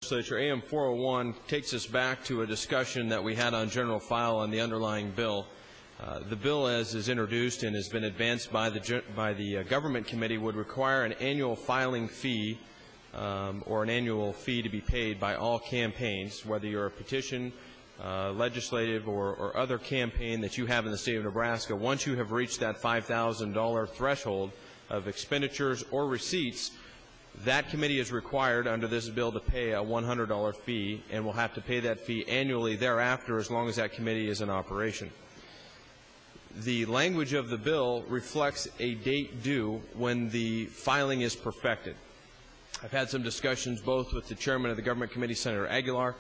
Legislature, AM 401 takes us back to a discussion that we had on general file on the underlying bill. The bill, as is introduced and has been advanced by the Government Committee, would require an annual filing fee or an annual fee to be paid by all campaigns, whether you're a petition, legislative, or other campaign that you have in the state of Nebraska. Once you have reached that $5,000 threshold of expenditures or receipts, that committee is required under this bill to pay a $100 fee and will have to pay that fee annually thereafter as long as that committee is in operation. The language of the bill reflects a date due when the filing is perfected. I've had some discussions both with the chairman of the Government Committee, Senator Aguilar,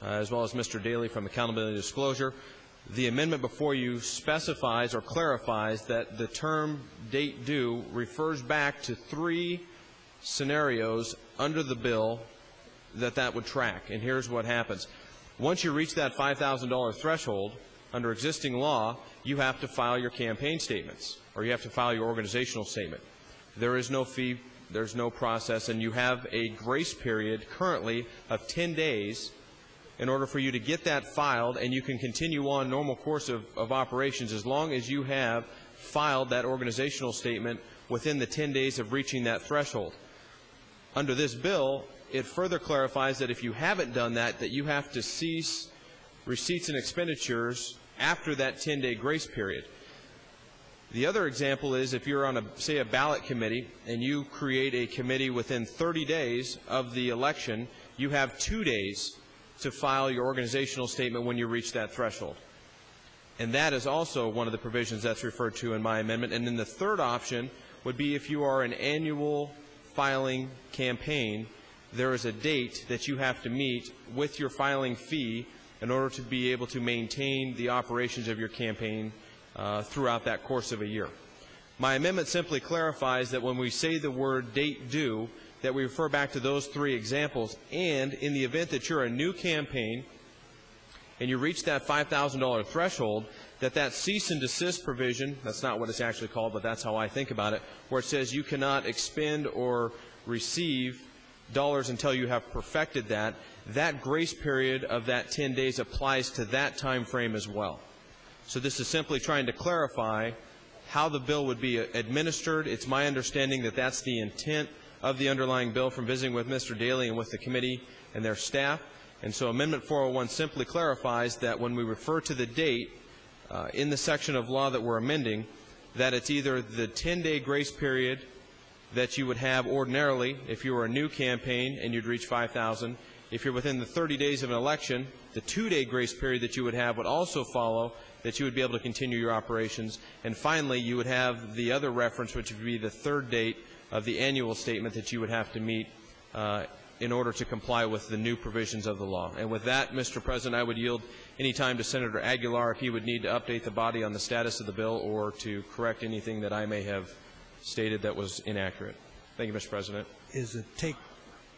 as well as Mr. Daly from Accountability and Disclosure. The amendment before you specifies or clarifies that the term date due refers back to 3 scenarios under the bill that would track. And here's what happens. Once you reach that $5,000 threshold, under existing law, you have to file your campaign statements, or you have to file your organizational statement. There is no fee, there's no process, and you have a grace period currently of 10 days in order for you to get that filed, and you can continue on normal course of operations as long as you have filed that organizational statement within the 10 days of reaching that threshold. Under this bill, it further clarifies that if you haven't done that, that you have to cease receipts and expenditures after that 10-day grace period. The other example is if you're on, say, a ballot committee and you create a committee within 30 days of the election, you have 2 days to file your organizational statement when you reach that threshold. And that is also one of the provisions that's referred to in my amendment. And then the third option would be if you are an annual filing campaign, there is a date that you have to meet with your filing fee in order to be able to maintain the operations of your campaign throughout that course of a year. My amendment simply clarifies that when we say the word date due, that we refer back to those 3 examples, and in the event that you're a new campaign and you reach that $5,000 threshold, that cease and desist provision, that's not what it's actually called, but that's how I think about it, where it says you cannot expend or receive dollars until you have perfected that, that grace period of that 10 days applies to that time frame as well. So this is simply trying to clarify how the bill would be administered. It's my understanding that that's the intent of the underlying bill from visiting with Mr. Daly and with the committee and their staff. And so Amendment 401 simply clarifies that when we refer to the date in the section of law that we're amending, that it's either the 10-day grace period that you would have ordinarily if you were a new campaign and you'd reach 5,000. If you're within the 30 days of an election, the 2-day grace period that you would have would also follow, that you would be able to continue your operations. And finally, you would have the other reference, which would be the 3rd date of the annual statement that you would have to meet in order to comply with the new provisions of the law. And with that, Mr. President, I would yield any time to Senator Aguilar if he would need to update the body on the status of the bill or to correct anything that I may have stated that was inaccurate. Thank you, Mr. President.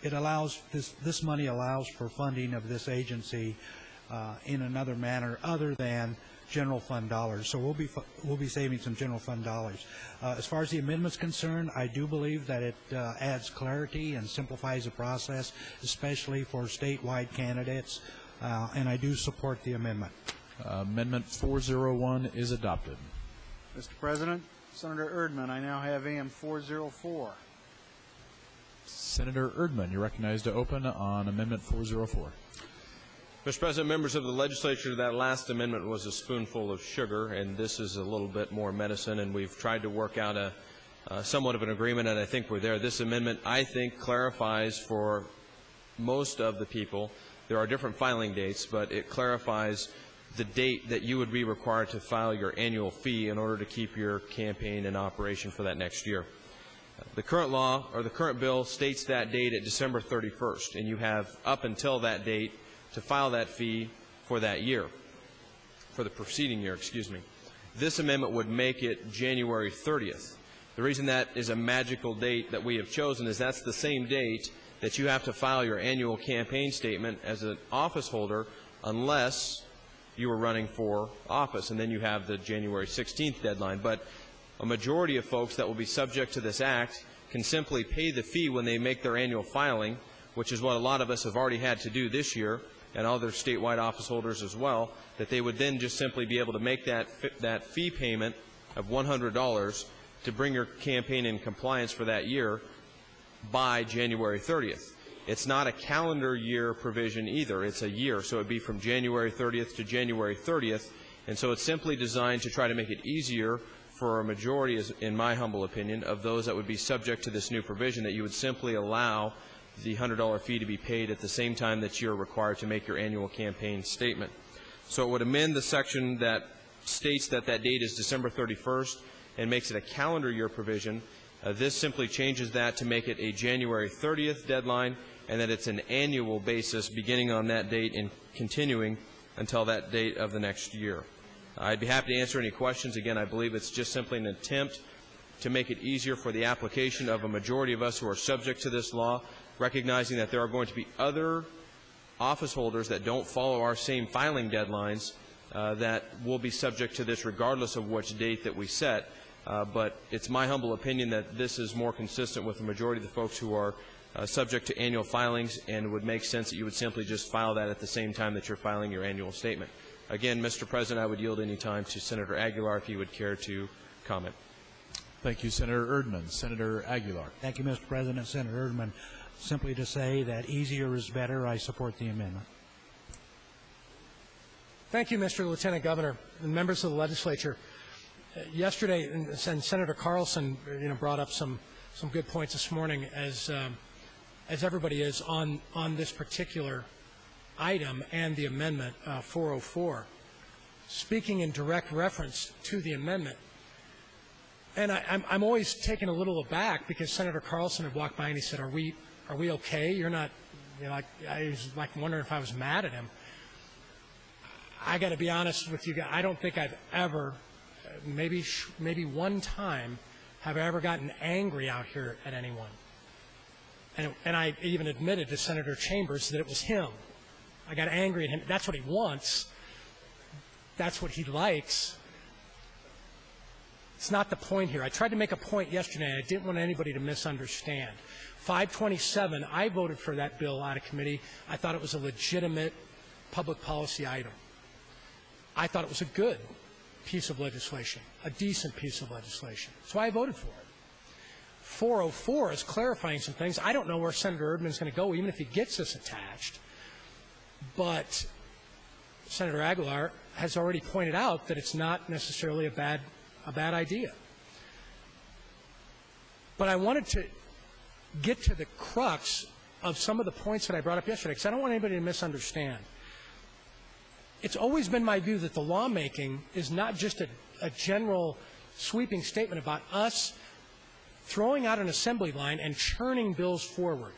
It allows this money allows for funding of this agency in another manner other than general fund dollars. So we'll be saving some general fund dollars. As far as the amendment's concerned, I do believe that it adds clarity and simplifies the process, especially for statewide candidates, and I do support the amendment. Amendment 401 is adopted. Mr. President, Senator Erdman, I now have AM 404. Senator Erdman, you're recognized to open on Amendment 404. Mr. President, members of the legislature, that last amendment was a spoonful of sugar, and this is a little bit more medicine, and we've tried to work out somewhat of an agreement, and I think we're there. This amendment, I think, clarifies for most of the people. There are different filing dates, but it clarifies the date that you would be required to file your annual fee in order to keep your campaign in operation for that next year. The current law, or the current bill, states that date at December 31st, and you have up until that date to file that fee for that year, for the preceding year, excuse me. This amendment would make it January 30th. The reason that is a magical date that we have chosen is that's the same date that you have to file your annual campaign statement as an office holder unless you are running for office, and then you have the January 16th deadline. But a majority of folks that will be subject to this act can simply pay the fee when they make their annual filing, which is what a lot of us have already had to do this year, and other statewide office holders as well, that they would then just simply be able to make that fee payment of $100 to bring your campaign in compliance for that year by January 30th. It's not a calendar year provision either. It's a year, so it would be from January 30th to January 30th, and so it's simply designed to try to make it easier for a majority, in my humble opinion, of those that would be subject to this new provision, that you would simply allow the $100 fee to be paid at the same time that you're required to make your annual campaign statement. So it would amend the section that states that that date is December 31st and makes it a calendar year provision. This simply changes that to make it a January 30th deadline, and that it's an annual basis beginning on that date and continuing until that date of the next year. I'd be happy to answer any questions. Again, I believe it's just simply an attempt to make it easier for the application of a majority of us who are subject to this law, recognizing that there are going to be other office holders that don't follow our same filing deadlines that will be subject to this regardless of which date that we set. But it's my humble opinion that this is more consistent with the majority of the folks who are subject to annual filings, and would make sense that you would simply just file that at the same time that you're filing your annual statement. Again, Mr. President, I would yield any time to Senator Aguilar if he would care to comment. Thank you, Senator Erdman. Senator Aguilar. Thank you, Mr. President. Senator Erdman, simply to say that easier is better, I support the amendment. Thank you, Mr. Lieutenant Governor and members of the legislature. Yesterday, and Senator Carlson, brought up some good points this morning, as everybody is on this particular item and the amendment 404. Speaking in direct reference to the amendment, and I'm always taken a little aback because Senator Carlson had walked by and he said, "Are we okay? You're not." I was like wondering if I was mad at him. I got to be honest with you guys. I don't think I've ever, maybe one time, have I ever gotten angry out here at anyone. And I even admitted to Senator Chambers that it was him. I got angry at him. That's what he wants. That's what he likes. It's not the point here. I tried to make a point yesterday, and I didn't want anybody to misunderstand. 527, I voted for that bill out of committee. I thought it was a legitimate public policy item. I thought it was a good piece of legislation, a decent piece of legislation. So I voted for it. 404 is clarifying some things. I don't know where Senator Erdman is going to go, even if he gets this attached. But Senator Aguilar has already pointed out that it's not necessarily a bad idea. But I wanted to get to the crux of some of the points that I brought up yesterday, because I don't want anybody to misunderstand. It's always been my view that the lawmaking is not just a general sweeping statement about us throwing out an assembly line and churning bills forward,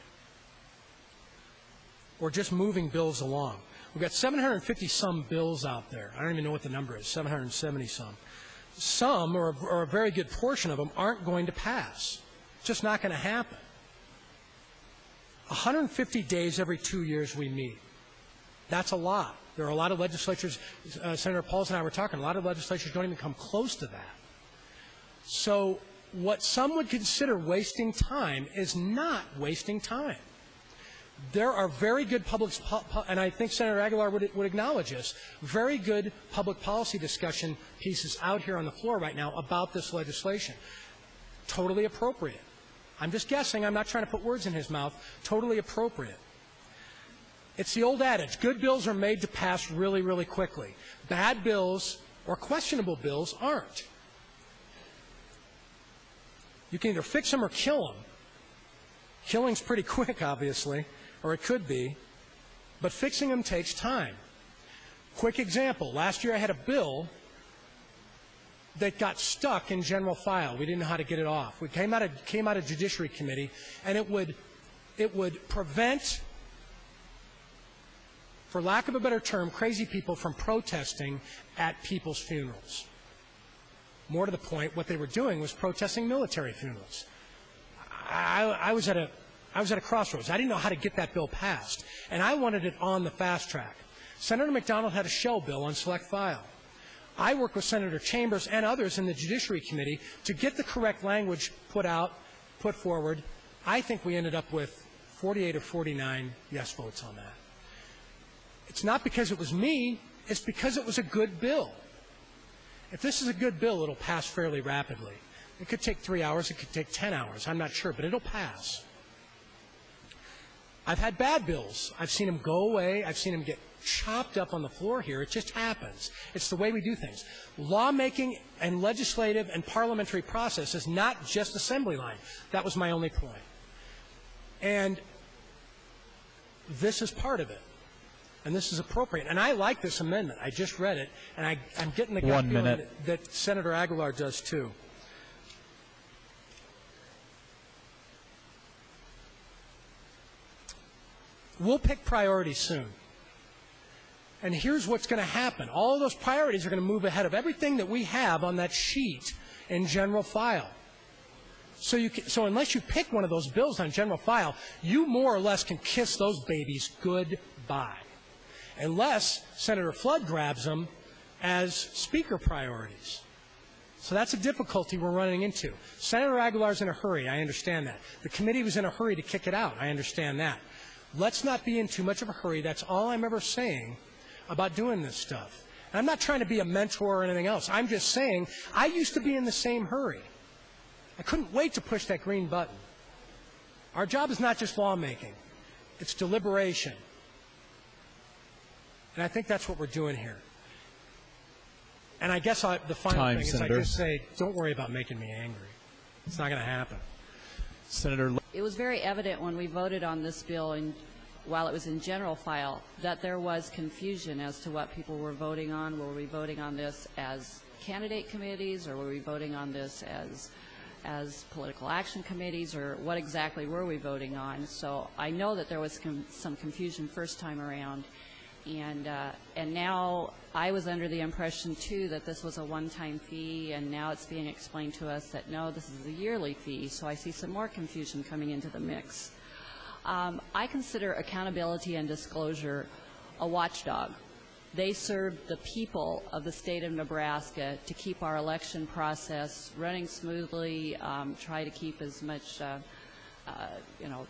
or just moving bills along. We've got 750-some bills out there. I don't even know what the number is, 770-some. Some, or a very good portion of them, aren't going to pass. It's just not going to happen. 150 days every 2 years we meet. That's a lot. There are a lot of legislatures, Senator Pauls and I were talking, a lot of legislatures don't even come close to that. So what some would consider wasting time is not wasting time. There are very good and I think Senator Aguilar would acknowledge this, very good public policy discussion pieces out here on the floor right now about this legislation. Totally appropriate. I'm just guessing. I'm not trying to put words in his mouth. Totally appropriate. It's the old adage, good bills are made to pass really, really quickly. Bad bills or questionable bills aren't. You can either fix them or kill them. Killing's pretty quick, obviously, or it could be, but fixing them takes time. Quick example, last year I had a bill that got stuck in general file. We didn't know how to get it off. We came out of Judiciary Committee, and it would prevent, for lack of a better term, crazy people from protesting at people's funerals. More to the point, what they were doing was protesting military funerals. I was at a crossroads. I didn't know how to get that bill passed, and I wanted it on the fast track. Senator McDonald had a shell bill on select file. I worked with Senator Chambers and others in the Judiciary Committee to get the correct language put forward. I think we ended up with 48 or 49 yes votes on that. It's not because it was me, it's because it was a good bill. If this is a good bill, it'll pass fairly rapidly. It could take 3 hours, it could take 10 hours, I'm not sure, but it'll pass. I've had bad bills. I've seen them go away. I've seen them get chopped up on the floor here. It just happens. It's the way we do things. Lawmaking and legislative and parliamentary process is not just assembly line. That was my only point. And this is part of it. And this is appropriate. And I like this amendment. I just read it, and I'm getting the gut feeling that Senator Aguilar does too. We'll pick priorities soon. And here's what's going to happen. All of those priorities are going to move ahead of everything that we have on that sheet in general file. So unless you pick one of those bills on general file, you more or less can kiss those babies goodbye. Unless Senator Flood grabs them as speaker priorities. So that's a difficulty we're running into. Senator Aguilar's in a hurry. I understand that. The committee was in a hurry to kick it out. I understand that. Let's not be in too much of a hurry. That's all I'm ever saying about doing this stuff. And I'm not trying to be a mentor or anything else. I'm just saying I used to be in the same hurry. I couldn't wait to push that green button. Our job is not just lawmaking. It's deliberation. And I think that's what we're doing here. And I guess the final thing is I just say, don't worry about making me angry. It's not going to happen. Senator. It was very evident when we voted on this bill, and while it was in general file, that there was confusion as to what people were voting on. Were we voting on this as candidate committees, or were we voting on this as political action committees, or what exactly were we voting on? So I know that there was some confusion first time around. And now I was under the impression, too, that this was a one-time fee, and now it's being explained to us that, no, this is a yearly fee, so I see some more confusion coming into the mix. I consider accountability and disclosure a watchdog. They serve the people of the state of Nebraska to keep our election process running smoothly, try to keep as much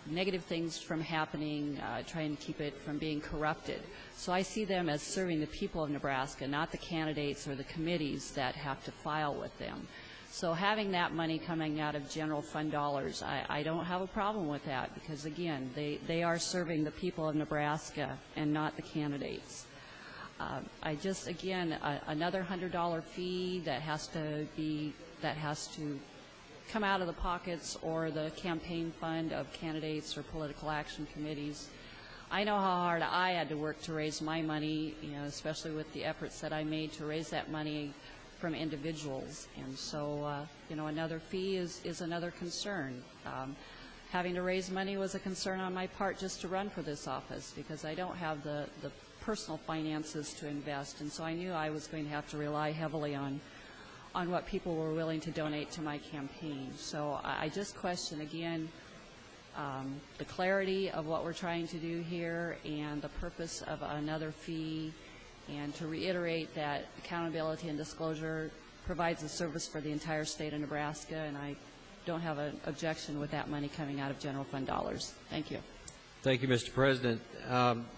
negative things from happening, trying to keep it from being corrupted. So I see them as serving the people of Nebraska, not the candidates or the committees that have to file with them. So having that money coming out of general fund dollars, I don't have a problem with that because, again, they are serving the people of Nebraska and not the candidates. I just, again, another $100 fee that has to come out of the pockets or the campaign fund of candidates or political action committees. I know how hard I had to work to raise my money, especially with the efforts that I made to raise that money from individuals. And so, another fee is another concern. Having to raise money was a concern on my part just to run for this office because I don't have the personal finances to invest. And so I knew I was going to have to rely heavily on what people were willing to donate to my campaign. So I just question, again, the clarity of what we're trying to do here and the purpose of another fee, and to reiterate that accountability and disclosure provides a service for the entire state of Nebraska, and I don't have an objection with that money coming out of general fund dollars. Thank you. Thank you, Mr. President.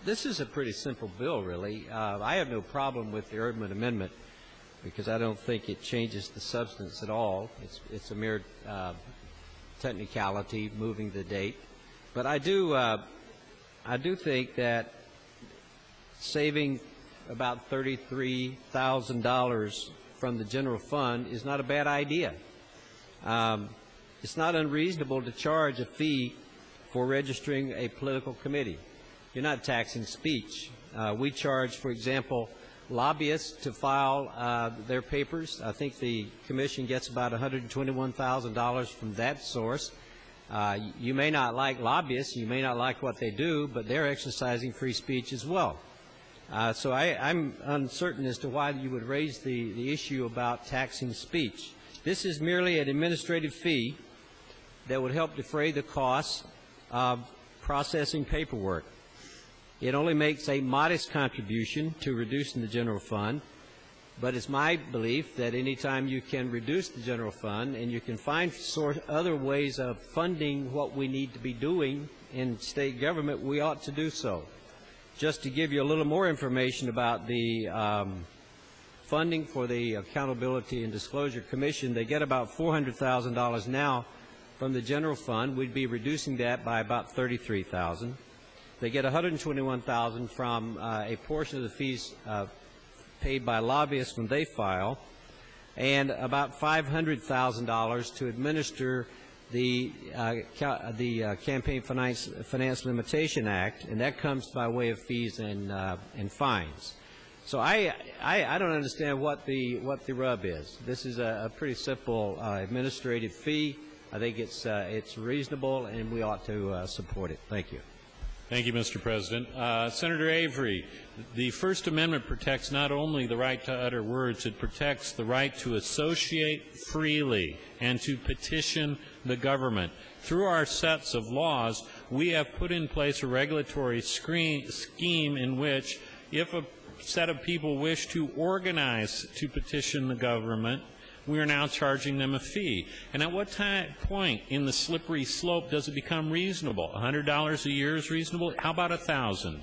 This is a pretty simple bill, really. I have no problem with the Erdman amendment because I don't think it changes the substance at all. It's a mere technicality, moving the date. But I do think that saving about $33,000 from the general fund is not a bad idea. It's not unreasonable to charge a fee for registering a political committee. You're not taxing speech. We charge, for example, lobbyists to file their papers. I think the commission gets about $121,000 from that source. You may not like lobbyists, you may not like what they do, but they're exercising free speech as well. So I'm uncertain as to why you would raise the issue about taxing speech. This is merely an administrative fee that would help defray the costs of processing paperwork. It only makes a modest contribution to reducing the general fund, But it's my belief that anytime you can reduce the general fund and you can find other ways of funding what we need to be doing in state government, we ought to do so. Just to give you a little more information about the funding for the Accountability and Disclosure Commission, they get about $400,000 now from the general fund. We'd be reducing that by about $33,000. They get $121,000 from a portion of the fees paid by lobbyists when they file, and about $500,000 to administer the Campaign Finance Limitation Act, and that comes by way of fees and fines. So I don't understand what the rub is. This is a pretty simple administrative fee. I think it's reasonable, and we ought to support it. Thank you. Thank you, Mr. President. Senator Avery, the First Amendment protects not only the right to utter words, it protects the right to associate freely and to petition the government. Through our sets of laws, we have put in place a regulatory scheme in which if a set of people wish to organize to petition the government, we are now charging them a fee. And at what point in the slippery slope does it become reasonable? $100 a year is reasonable? How about $1,000?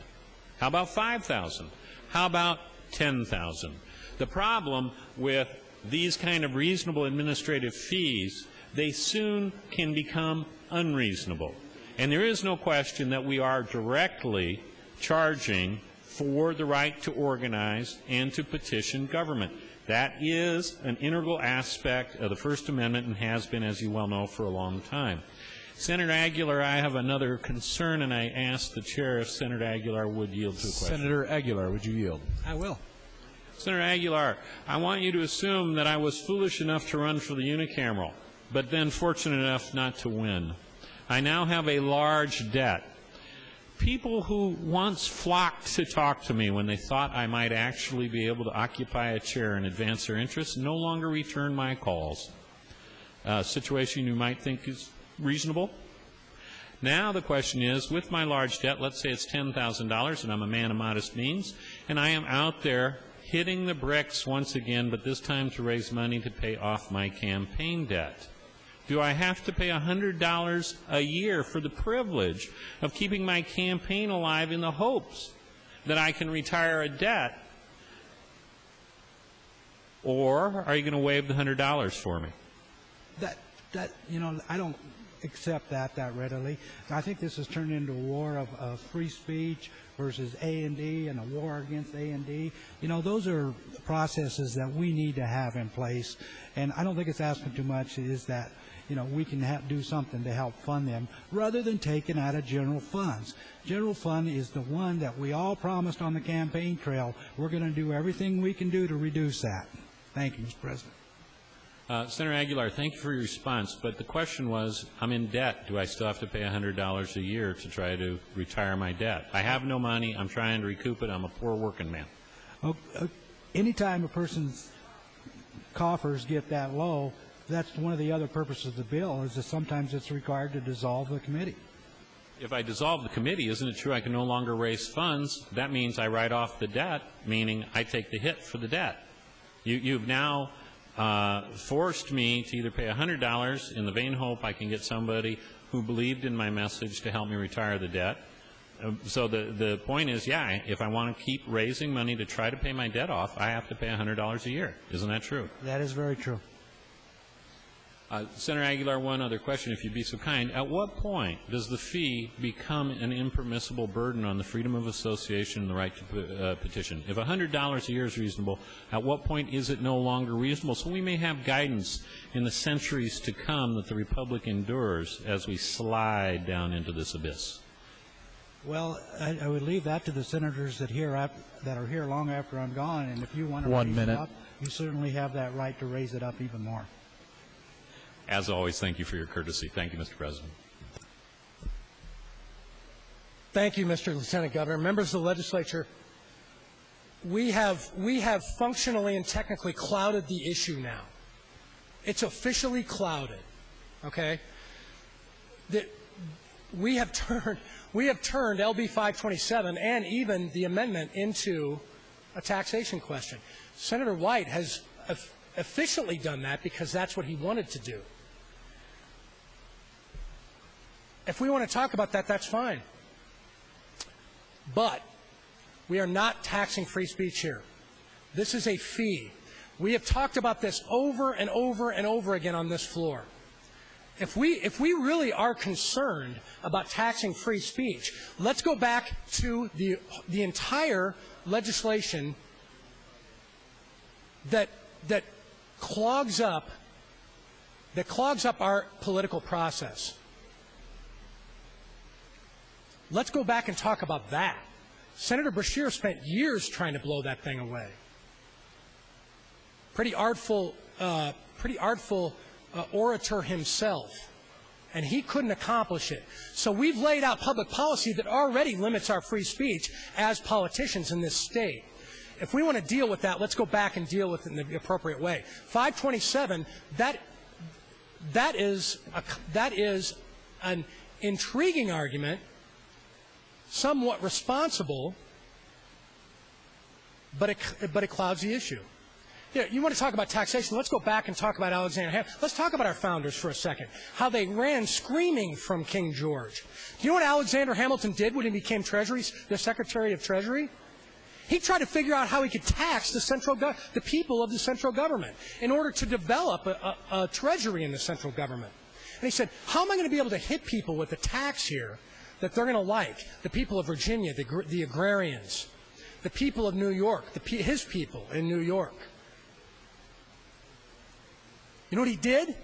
How about $5,000? How about $10,000? The problem with these kind of reasonable administrative fees, they soon can become unreasonable. And there is no question that we are directly charging for the right to organize and to petition government. That is an integral aspect of the First Amendment and has been, as you well know, for a long time. Senator Aguilar, I have another concern, and I ask the chair if Senator Aguilar would yield to a question. Senator Aguilar, would you yield? I will. Senator Aguilar, I want you to assume that I was foolish enough to run for the unicameral, but then fortunate enough not to win. I now have a large debt. People who once flocked to talk to me when they thought I might actually be able to occupy a chair and advance their interests no longer return my calls. A situation you might think is reasonable. Now the question is, with my large debt, let's say it's $10,000 and I'm a man of modest means, and I am out there hitting the bricks once again, but this time to raise money to pay off my campaign debt. Do I have to pay $100 a year for the privilege of keeping my campaign alive in the hopes that I can retire a debt? Or are you going to waive the $100 for me? I don't accept that readily. I think this has turned into a war of free speech versus A&D and a war against A&D. Those are processes that we need to have in place, and I don't think it's asking too much is that we can do something to help fund them rather than taking out of general funds. General fund is the one that we all promised on the campaign trail. We're going to do everything we can do to reduce that. Thank you, Mr. President. Senator Aguilar, thank you for your response, but the question was, I'm in debt. Do I still have to pay $100 a year to try to retire my debt? I have no money. I'm trying to recoup it. I'm a poor working man. Anytime a person's coffers get that low, that's one of the other purposes of the bill, is that sometimes it's required to dissolve the committee. If I dissolve the committee, isn't it true I can no longer raise funds? That means I write off the debt, meaning I take the hit for the debt. You've now forced me to either pay $100 in the vain hope I can get somebody who believed in my message to help me retire the debt. So the point is, yeah, if I want to keep raising money to try to pay my debt off, I have to pay $100 a year. Isn't that true? That is very true. Senator Aguilar, one other question, if you'd be so kind. At what point does the fee become an impermissible burden on the freedom of association and the right to petition? If $100 a year is reasonable, at what point is it no longer reasonable? So we may have guidance in the centuries to come that the Republic endures as we slide down into this abyss. Well, I would leave that to the senators that are here long after I'm gone, and if you want to raise it up, you certainly have that right to raise it up even more. As always, thank you for your courtesy. Thank you, Mr. President. Thank you, Mr. Lieutenant Governor. Members of the legislature, we have functionally and technically clouded the issue now. It's officially clouded, okay? We have turned LB 527 and even the amendment into a taxation question. Senator White has efficiently done that because that's what he wanted to do. If we want to talk about that, that's fine. But we are not taxing free speech here. This is a fee. We have talked about this over and over and over again on this floor. If we really are concerned about taxing free speech, let's go back to the entire legislation that clogs up our political process. Let's go back and talk about that. Senator Beshear spent years trying to blow that thing away. Pretty artful orator himself, and he couldn't accomplish it. So we've laid out public policy that already limits our free speech as politicians in this state. If we want to deal with that, let's go back and deal with it in the appropriate way. 527, that is an intriguing argument, somewhat responsible, but it clouds the issue. You want to talk about taxation? Let's go back and talk about Alexander Hamilton. Let's talk about our founders for a second, how they ran screaming from King George. Do you know what Alexander Hamilton did when he became the Secretary of Treasury? He tried to figure out how he could tax the people of the central government in order to develop a treasury in the central government. And he said, how am I going to be able to hit people with a tax here that they're going to like? The people of Virginia, the agrarians, the people of New York, his people in New York. You know what he did?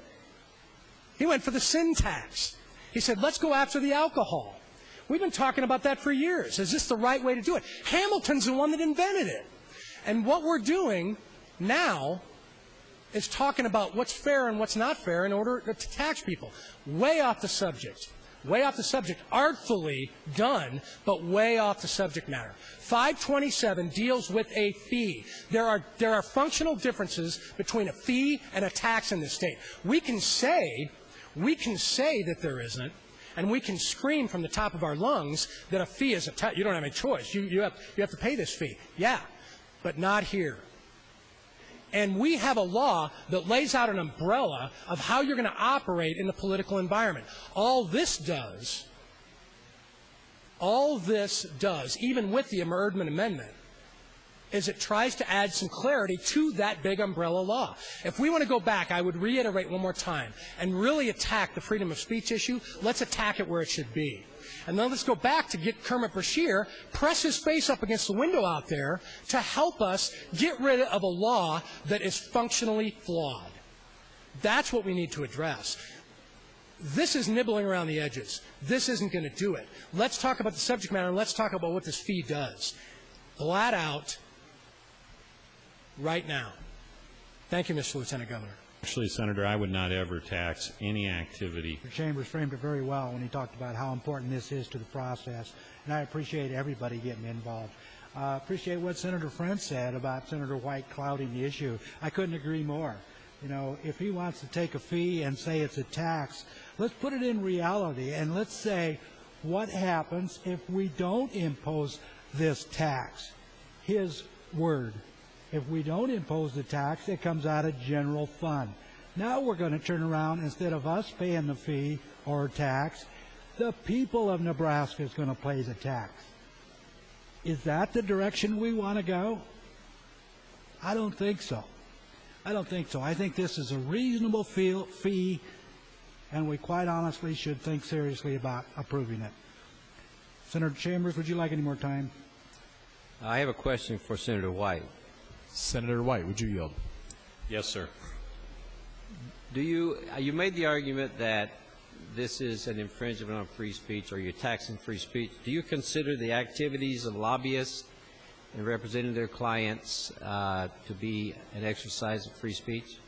He went for the sin tax. He said, let's go after the alcohol. We've been talking about that for years. Is this the right way to do it? Hamilton's the one that invented it. And what we're doing now is talking about what's fair and what's not fair in order to tax people. Way off the subject. Way off the subject. Artfully done, but way off the subject matter. 527 deals with a fee. There are functional differences between a fee and a tax in this state. We can say that there isn't, and we can scream from the top of our lungs that a fee is a tax. You don't have any choice. You have to pay this fee. Yeah, but not here. And we have a law that lays out an umbrella of how you're going to operate in the political environment. All this does, even with the Erdman Amendment, is it tries to add some clarity to that big umbrella law. If we want to go back, I would reiterate one more time, and really attack the freedom of speech issue, let's attack it where it should be. And then let's go back to get Kermit Beshear, press his face up against the window out there to help us get rid of a law that is functionally flawed. That's what we need to address. This is nibbling around the edges. This isn't going to do it. Let's talk about the subject matter, and let's talk about what this fee does. Flat out, right now. Thank you, Mr. Lieutenant Governor. Actually, Senator, I would not ever tax any activity. Mr. Chambers framed it very well when he talked about how important this is to the process, and I appreciate everybody getting involved. I appreciate what Senator Friend said about Senator White clouding the issue. I couldn't agree more. You know, if he wants to take a fee and say it's a tax, let's put it in reality, and let's say what happens if we don't impose this tax. His word. If we don't impose the tax, it comes out of general fund. Now we're going to turn around, instead of us paying the fee or tax, the people of Nebraska is going to pay the tax. Is that the direction we want to go? I don't think so. I don't think so. I think this is a reasonable fee, and we quite honestly should think seriously about approving it. Senator Chambers, would you like any more time? I have a question for Senator White. Senator White, would you yield? Yes, sir. You made the argument that this is an infringement on free speech, or you're taxing free speech. Do you consider the activities of lobbyists in representing their clients to be an exercise of free speech?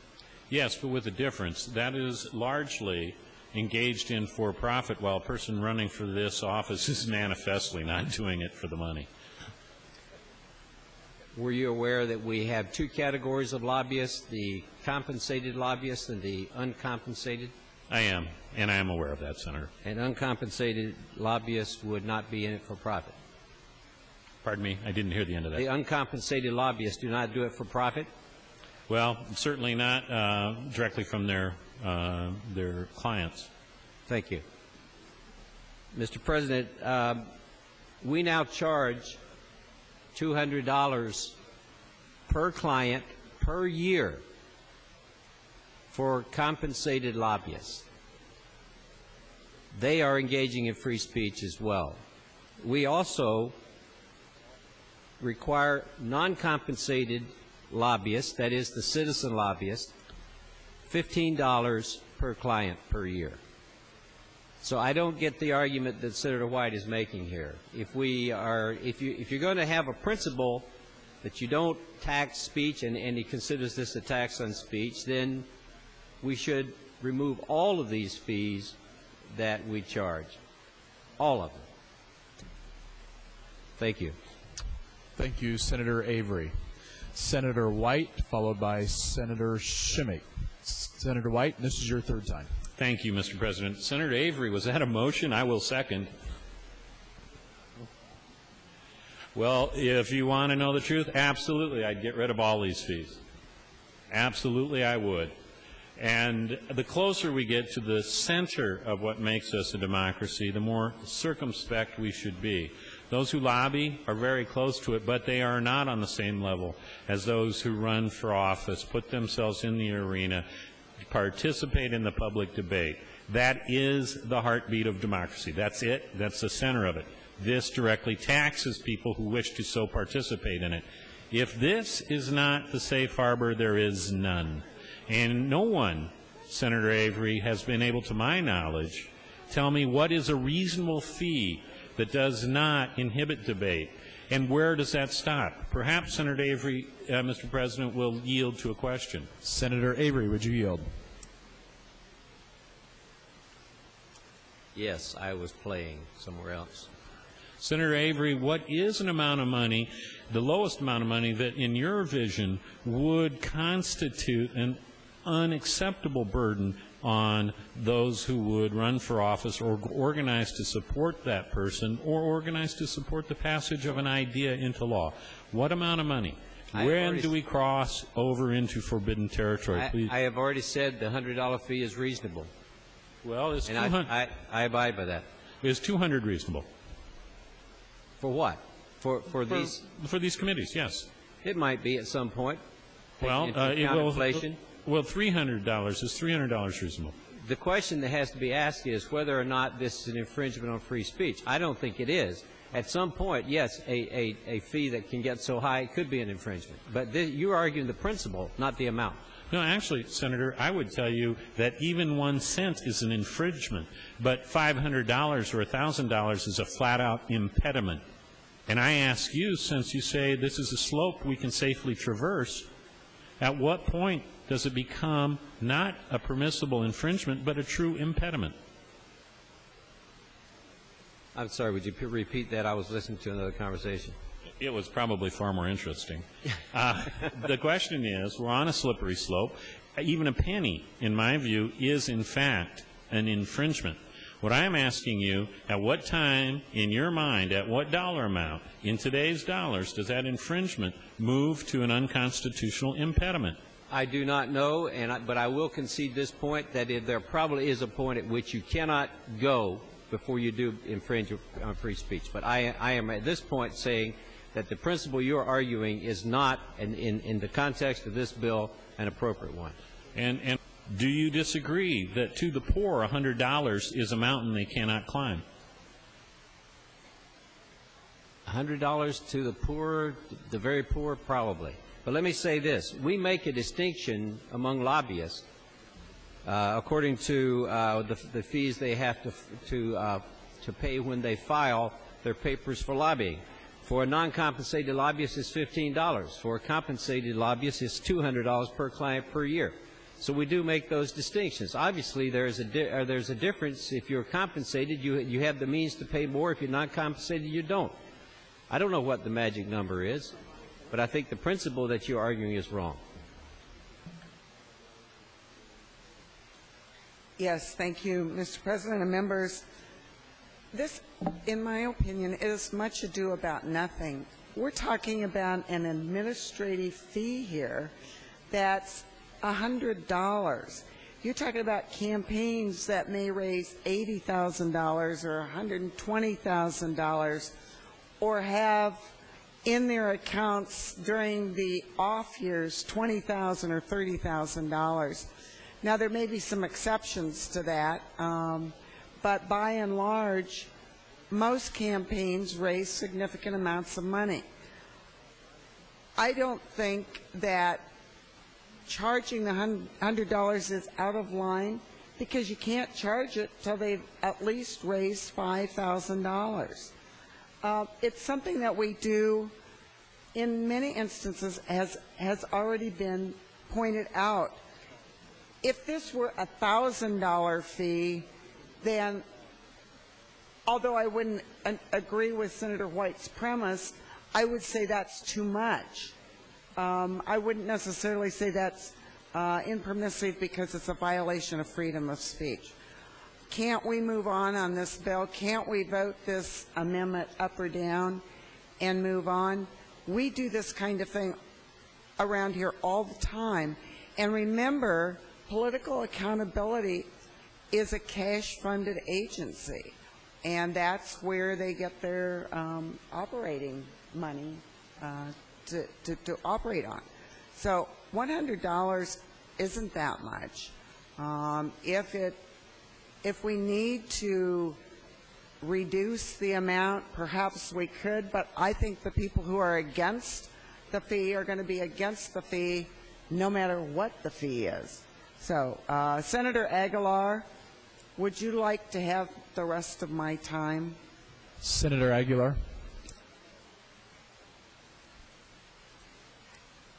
Yes, but with a difference. That is largely engaged in for profit, while a person running for this office is manifestly not doing it for the money. Were you aware that we have two categories of lobbyists, the compensated lobbyists and the uncompensated? I am, and I am aware of that, Senator. And uncompensated lobbyists would not be in it for profit? Pardon me, I didn't hear the end of that. The uncompensated lobbyists do not do it for profit? Well, certainly not directly from their clients. Thank you. Mr. President, we now charge $200 per client per year for compensated lobbyists. They are engaging in free speech as well. We also require non-compensated lobbyists, that is the citizen lobbyist, $15 per client per year. So I don't get the argument that Senator White is making here. If you're going to have a principle that you don't tax speech, and he considers this a tax on speech, then we should remove all of these fees that we charge. All of them. Thank you. Thank you, Senator Avery. Senator White, followed by Senator Schimmick. Senator White, this is your third time. Thank you, Mr. President. Senator Avery, was that a motion? I will second. Well, if you want to know the truth, absolutely, I'd get rid of all these fees. Absolutely, I would. And the closer we get to the center of what makes us a democracy, the more circumspect we should be. Those who lobby are very close to it, but they are not on the same level as those who run for office, put themselves in the arena, participate in the public debate. That is the heartbeat of democracy. That's it. That's the center of it. This directly taxes people who wish to so participate in it. If this is not the safe harbor, there is none. And no one, Senator Avery, has been able, to my knowledge, tell me what is a reasonable fee that does not inhibit debate, and where does that stop? Perhaps Senator Avery, Mr. President, will yield to a question. Senator Avery, would you yield? Yes, I was playing somewhere else. Senator Avery, what is an amount of money, the lowest amount of money, that in your vision would constitute an unacceptable burden on those who would run for office or organize to support that person or organize to support the passage of an idea into law? What amount of money? When do we cross over into forbidden territory? Please. I have already said the $100 fee is reasonable. Well, is and I abide by that. Is $200 reasonable? For what? For these committees, yes. It might be at some point. Well, inflation. Well, $300 is $300 reasonable. The question that has to be asked is whether or not this is an infringement on free speech. I don't think it is. At some point, yes, a fee that can get so high could be an infringement. But you're arguing the principle, not the amount. No, actually, Senator, I would tell you that even 1 cent is an infringement, but $500 or $1,000 is a flat-out impediment. And I ask you, since you say this is a slope we can safely traverse, at what point does it become not a permissible infringement, but a true impediment? I'm sorry, would you repeat that? I was listening to another conversation. It was probably far more interesting. The question is, we're on a slippery slope. Even a penny, in my view, is in fact an infringement. What I am asking you, at what time, in your mind, at what dollar amount, in today's dollars, does that infringement move to an unconstitutional impediment? I do not know, but I will concede this point, that there probably is a point at which you cannot go before you do infringe on free speech. But I am at this point saying that the principle you're arguing is not, in the context of this bill, an appropriate one. And do you disagree that to the poor, $100 is a mountain they cannot climb? $100 to the poor, the very poor, probably. But let me say this. We make a distinction among lobbyists according to the fees they have to pay when they file their papers for lobbying. For a non-compensated lobbyist, it's $15. For a compensated lobbyist, it's $200 per client per year. So we do make those distinctions. Obviously, there's a difference. If you're compensated, you have the means to pay more. If you're not compensated, you don't. I don't know what the magic number is, but I think the principle that you're arguing is wrong. Yes, thank you, Mr. President and members. This, in my opinion, is much ado about nothing. We're talking about an administrative fee here that's $100. You're talking about campaigns that may raise $80,000 or $120,000 or have in their accounts during the off years $20,000 or $30,000. Now, there may be some exceptions to that, but by and large, most campaigns raise significant amounts of money. I don't think that charging the $100 is out of line, because you can't charge it till they've at least raised $5,000. It's something that we do in many instances, as has already been pointed out. If this were a $1,000 fee, then, although I wouldn't agree with Senator White's premise, I would say that's too much. I wouldn't necessarily say that's impermissive because it's a violation of freedom of speech. Can't we move on this bill? Can't we vote this amendment up or down and move on? We do this kind of thing around here all the time. And remember, political accountability is a cash-funded agency, and that's where they get their operating money to operate on. So $100 isn't that much. If we need to reduce the amount, perhaps we could, but I think the people who are against the fee are going to be against the fee no matter what the fee is. So, Senator Aguilar, would you like to have the rest of my time? Senator Aguilar.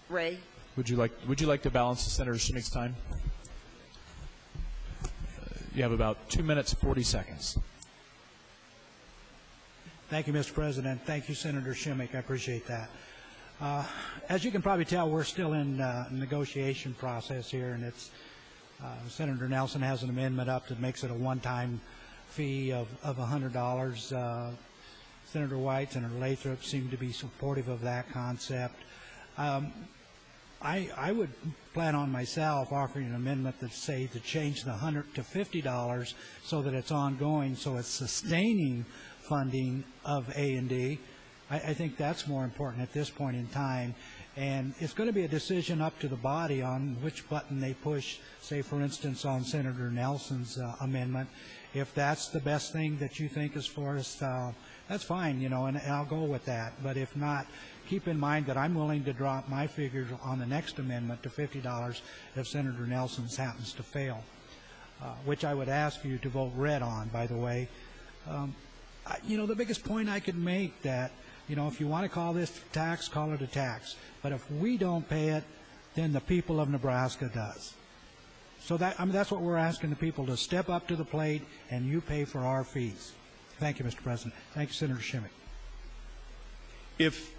Ray? Would you like to balance Senator Shimmick's time? You have about 2 minutes, 40 seconds. Thank you, Mr. President. Thank you, Senator Shimmick. I appreciate that. As you can probably tell, we're still in negotiation process here, and it's Senator Nelson has an amendment up that makes it a one-time fee of $100. Senator White, Senator Lathrop seem to be supportive of that concept. I would plan on myself offering an amendment that say to change the $100 to $50 so that it's ongoing, so it's sustaining funding of A&D. I think that's more important at this point in time. And it's going to be a decision up to the body on which button they push, say, for instance, on Senator Nelson's amendment. If that's the best thing that you think is for us, that's fine, you know, and I'll go with that. But if not, keep in mind that I'm willing to drop my figures on the next amendment to $50 if Senator Nelson's happens to fail, which I would ask you to vote red on, by the way. You know, the biggest point I could make that, you know, if you want to call this a tax, call it a tax. But if we don't pay it, then the people of Nebraska does. So that, I mean, that's what we're asking the people, to step up to the plate, and you pay for our fees. Thank you, Mr. President. Thank you, Senator Shimmick. If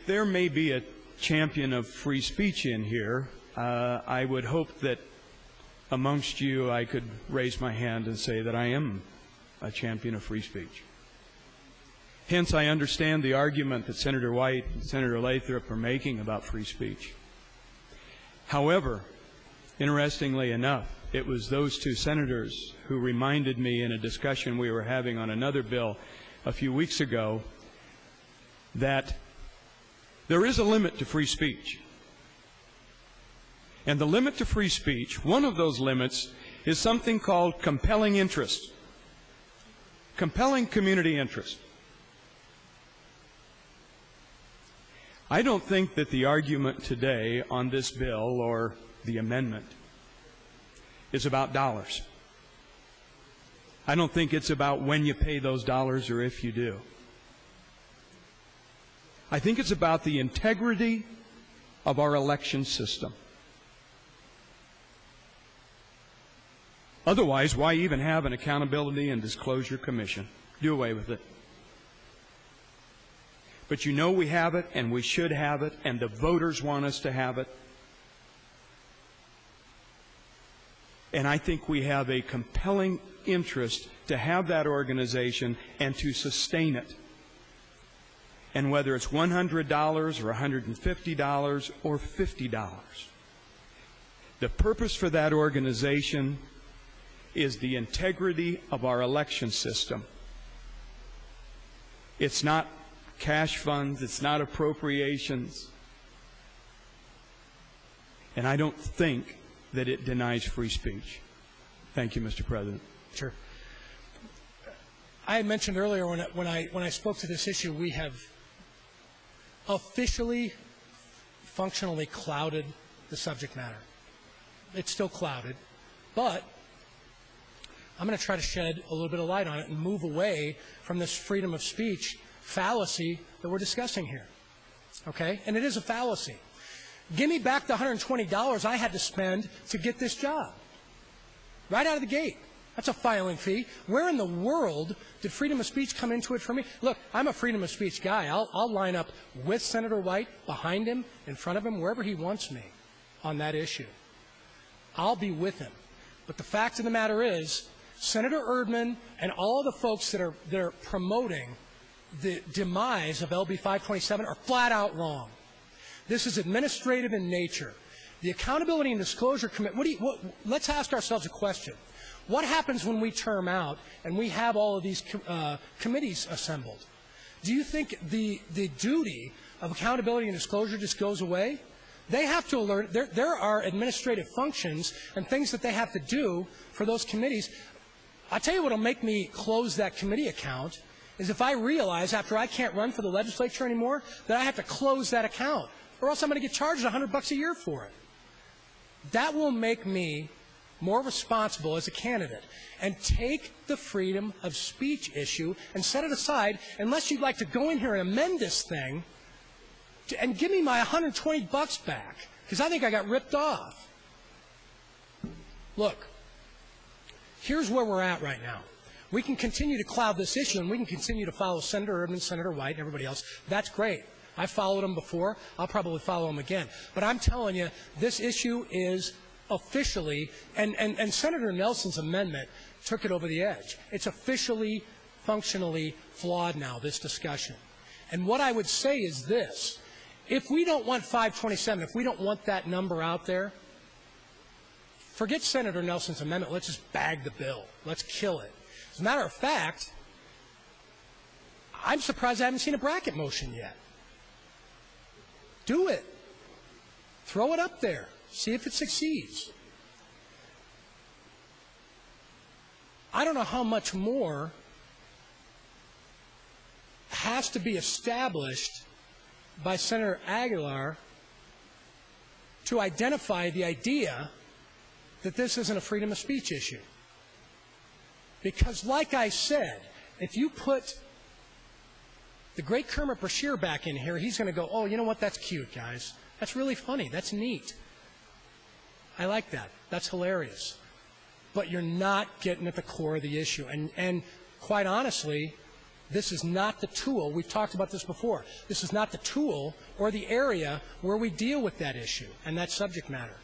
there may be a champion of free speech in here, I would hope that amongst you I could raise my hand and say that I am a champion of free speech. Hence, I understand the argument that Senator White and Senator Lathrop are making about free speech. However, interestingly enough, it was those two senators who reminded me in a discussion we were having on another bill a few weeks ago that there is a limit to free speech. And the limit to free speech, one of those limits, is something called compelling interest, compelling community interest. I don't think that the argument today on this bill or the amendment is about dollars. I don't think it's about when you pay those dollars or if you do. I think it's about the integrity of our election system. Otherwise, why even have an accountability and disclosure commission? Do away with it. But you know we have it, and we should have it, and the voters want us to have it. And I think we have a compelling interest to have that organization and to sustain it. And whether it's $100 or $150 or $50, the purpose for that organization is the integrity of our election system. It's not cash funds, it's not appropriations. And I don't think that it denies free speech. Thank you, Mr. President. Sure. I had mentioned earlier when I spoke to this issue, we have officially, functionally clouded the subject matter. It's still clouded, but I'm going to try to shed a little bit of light on it and move away from this freedom of speech fallacy that we're discussing here. Okay? And it is a fallacy. Give me back the $120 I had to spend to get this job. Right out of the gate. That's a filing fee. Where in the world did freedom of speech come into it for me? Look, I'm a freedom of speech guy. I'll line up with Senator White, behind him, in front of him, wherever he wants me on that issue. I'll be with him. But the fact of the matter is, Senator Erdman and all the folks that are promoting the demise of LB 527 are flat out wrong. This is administrative in nature. The Accountability and Disclosure Committee, let's ask ourselves a question. What happens when we term out and we have all of these committees assembled? Do you think the duty of accountability and disclosure just goes away? They have to alert. There are administrative functions and things that they have to do for those committees. I'll tell you what will make me close that committee account is if I realize after I can't run for the legislature anymore that I have to close that account, or else I'm going to get charged $100 a year for it. That will make me more responsible as a candidate and take the freedom of speech issue and set it aside unless you'd like to go in here and amend this thing and give me my $120 back, because I think I got ripped off. Look, here's where we're at right now. We can continue to cloud this issue, and we can continue to follow Senator Erdman, Senator White, and everybody else. That's great. I followed them before. I'll probably follow them again. But I'm telling you, this issue is officially, and Senator Nelson's amendment took it over the edge. It's officially, functionally flawed now, this discussion. And what I would say is this. If we don't want 527, if we don't want that number out there, forget Senator Nelson's amendment. Let's just bag the bill. Let's kill it. As a matter of fact, I'm surprised I haven't seen a bracket motion yet. Do it. Throw it up there. See if it succeeds. I don't know how much more has to be established by Senator Aguilar to identify the idea that this isn't a freedom of speech issue. Because like I said, if you put the great Kermit Brashear back in here, he's going to go, oh, you know what, that's cute, guys. That's really funny. That's neat. I like that. That's hilarious. But you're not getting at the core of the issue. And quite honestly, this is not the tool. We've talked about this before. This is not the tool or the area where we deal with that issue and that subject matter.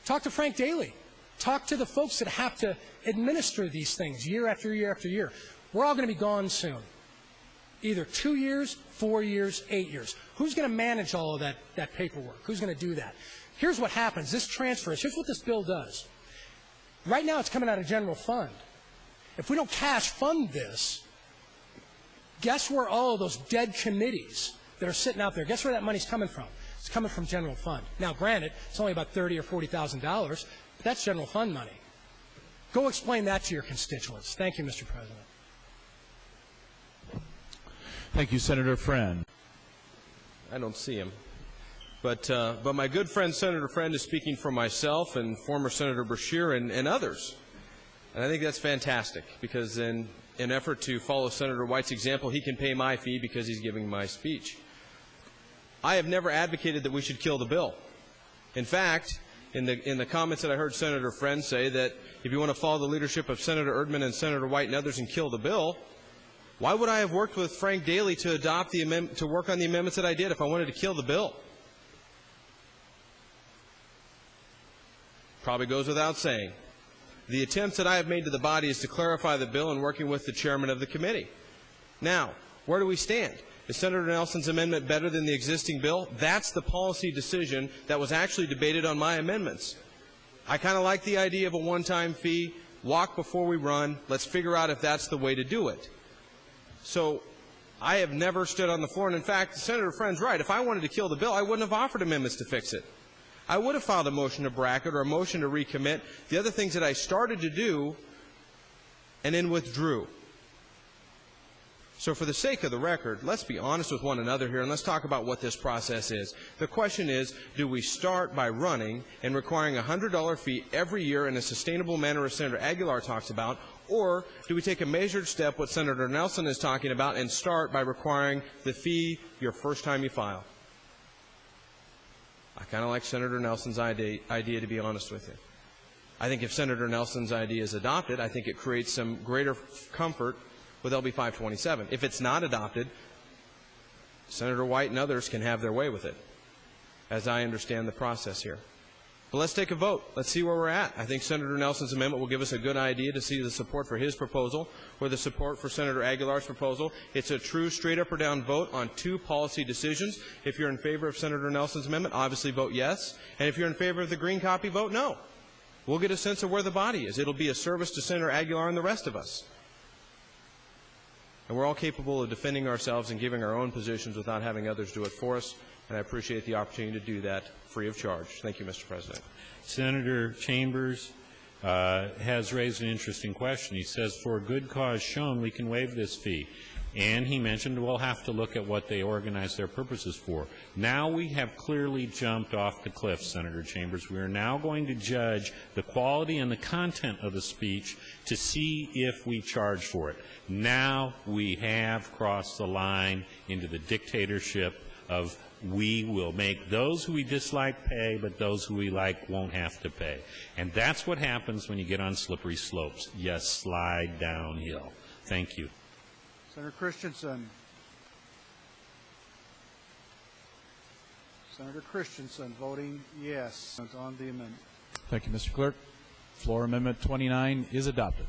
Talk to Frank Daly. Talk to the folks that have to administer these things year after year after year. We're all going to be gone soon. Either 2 years, 4 years, 8 years. Who's going to manage all of that paperwork? Who's going to do that? Here's what happens. This transfers. Here's what this bill does. Right now it's coming out of general fund. If we don't cash fund this, guess where all of those dead committees that are sitting out there, guess where that money's coming from? It's coming from general fund. Now, granted, it's only about $30,000 or $40,000, but that's general fund money. Go explain that to your constituents. Thank you, Mr. President. Thank you, Senator Friend. I don't see him. But my good friend, Senator Friend, is speaking for myself and former Senator Brashear and others. And I think that's fantastic, because in an effort to follow Senator White's example, he can pay my fee because he's giving my speech. I have never advocated that we should kill the bill. In fact, in the comments that I heard Senator Friend say that if you want to follow the leadership of Senator Erdman and Senator White and others and kill the bill, why would I have worked with Frank Daly to adopt the amendment, to work on the amendments that I did if I wanted to kill the bill? Probably goes without saying. The attempt that I have made to the body is to clarify the bill and working with the chairman of the committee. Now, where do we stand? Is Senator Nelson's amendment better than the existing bill? That's the policy decision that was actually debated on my amendments. I kind of like the idea of a one-time fee, walk before we run, let's figure out if that's the way to do it. So I have never stood on the floor, and in fact, Senator Friend's right. If I wanted to kill the bill, I wouldn't have offered amendments to fix it. I would have filed a motion to bracket or a motion to recommit, the other things that I started to do and then withdrew. So for the sake of the record, let's be honest with one another here and let's talk about what this process is. The question is, do we start by running and requiring a $100 fee every year in a sustainable manner as Senator Aguilar talks about, or do we take a measured step, what Senator Nelson is talking about, and start by requiring the fee your first time you file? I kind of like Senator Nelson's idea, to be honest with you. I think if Senator Nelson's idea is adopted, I think it creates some greater comfort with LB 527. If it's not adopted, Senator White and others can have their way with it, as I understand the process here. But let's take a vote. Let's see where we're at. I think Senator Nelson's amendment will give us a good idea to see the support for his proposal or the support for Senator Aguilar's proposal. It's a true straight-up or down vote on two policy decisions. If you're in favor of Senator Nelson's amendment, obviously vote yes. And if you're in favor of the green copy, vote no. We'll get a sense of where the body is. It'll be a service to Senator Aguilar and the rest of us. And we're all capable of defending ourselves and giving our own positions without having others do it for us. And I appreciate the opportunity to do that free of charge. Thank you, Mr. President. Senator Chambers has raised an interesting question. He says, for a good cause shown, we can waive this fee. And he mentioned we'll have to look at what they organize their purposes for. Now we have clearly jumped off the cliff, Senator Chambers. We are now going to judge the quality and the content of the speech to see if we charge for it. Now we have crossed the line into the dictatorship of we will make those who we dislike pay, but those who we like won't have to pay. And that's what happens when you get on slippery slopes. You slide downhill. Thank you. Senator Christensen. Senator Christensen voting yes on the amendment. Thank you, Mr. Clerk. Floor Amendment 29 is adopted.